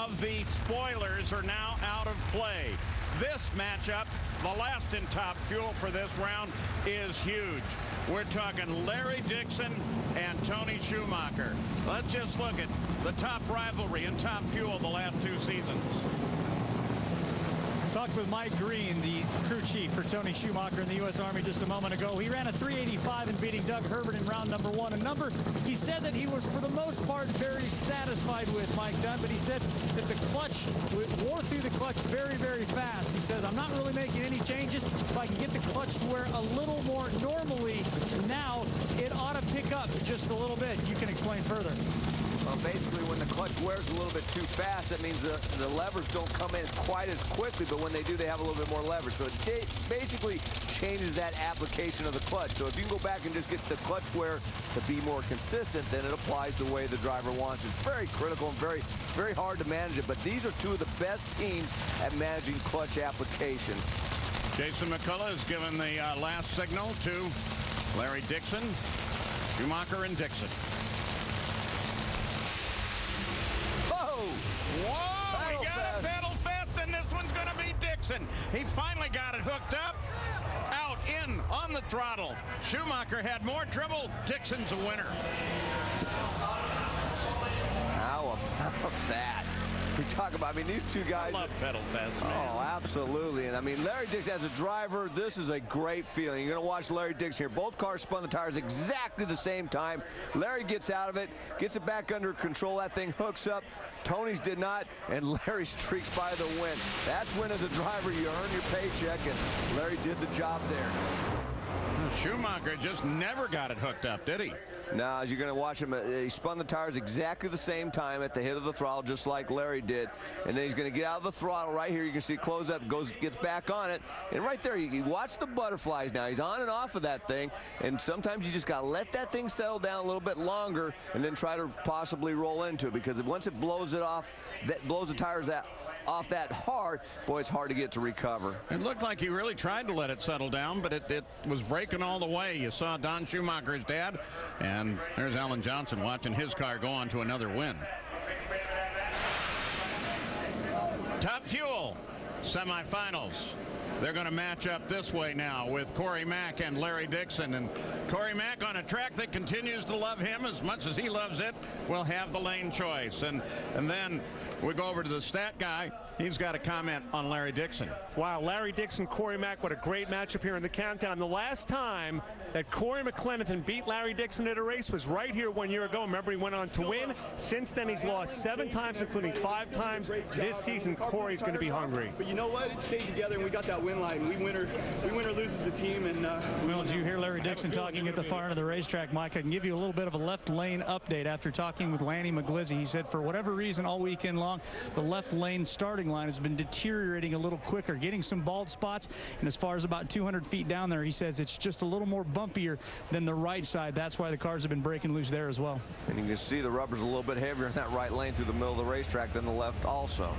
of the spoilers are now out of play. This matchup, the last in Top Fuel for this round, is huge. We're talking Larry Dixon and Tony Schumacher. Let's just look at the top rivalry in Top Fuel the last 2 seasons. Talked with Mike Green, the crew chief for Tony Schumacher in the U.S. Army just a moment ago. He ran a 385 in beating Doug Herbert in round number 1. A number he said that he was, for the most part, very satisfied with, Mike Dunn. But he said that the clutch wore through the clutch very, very fast. He says, I'm not really making any changes. If I can get the clutch to where a little more normally now, it ought to pick up just a little bit. You can explain further. Well, basically, when the clutch wears a little bit too fast, that means the levers don't come in quite as quickly, but when they do, they have a little bit more leverage. So it basically changes that application of the clutch. So if you can go back and just get the clutch wear to be more consistent, then it applies the way the driver wants. It's very critical and very, very hard to manage it, but these are 2 of the best teams at managing clutch application. Jason McCullough has given the last signal to Larry Dixon, Schumacher, and Dixon. Whoa! He got a pedal fast, and this one's going to be Dixon. He finally got it hooked up, out, in, on the throttle. Schumacher had more trouble. Dixon's a winner. How about that? We talk about, I mean, these 2 guys. I love pedal fast, man. Oh, absolutely. And I mean, Larry Dixon as a driver, this is a great feeling. You're going to watch Larry Dixon here. Both cars spun the tires exactly the same time. Larry gets out of it, gets it back under control. That thing hooks up. Tony's did not, and Larry streaks by the win. That's when, as a driver, you earn your paycheck, and Larry did the job there. Schumacher just never got it hooked up, did he? Now, as you're going to watch him, he spun the tires exactly the same time at the hit of the throttle, just like Larry did. And then he's going to get out of the throttle right here. You can see it close up, gets back on it. And right there, you watch the butterflies now. He's on and off of that thing. And sometimes you just got to let that thing settle down a little bit longer and then try to possibly roll into it. Because once it blows it off, that blows the tires off that hard, boy, it's hard to get to recover. It looked like he really tried to let it settle down, but it was breaking all the way. You saw Don Schumacher, his dad, and there's Alan Johnson watching his car go on to another win. Top Fuel semifinals. They're going to match up this way now with Corey Mack and Larry Dixon. And Corey Mack, on a track that continues to love him as much as he loves it, will have the lane choice. And then we go over to the stat guy. He's got a comment on Larry Dixon. Wow, Larry Dixon, Corey Mack, what a great matchup here in the countdown. The last time that Corey McLenathan beat Larry Dixon at a race was right here 1 year ago. Remember, he went on to win. Since then, he's lost 7 times, including 5 times. This season, Corey's going to be hungry. But you know what? It stayed together, and we got that win line. We win or lose as a team. And well, as you hear Larry Dixon talking at the far end of the racetrack, Mike, I can give you a little bit of a left lane update after talking with Lanny McGlizzy. He said for whatever reason all weekend long, the left lane starting line has been deteriorating a little quicker, getting some bald spots. And as far as about 200 feet down there, he says it's just a little more bumpier than the right side. That's why the cars have been breaking loose there as well. And you can see the rubber's a little bit heavier in that right lane through the middle of the racetrack than the left also.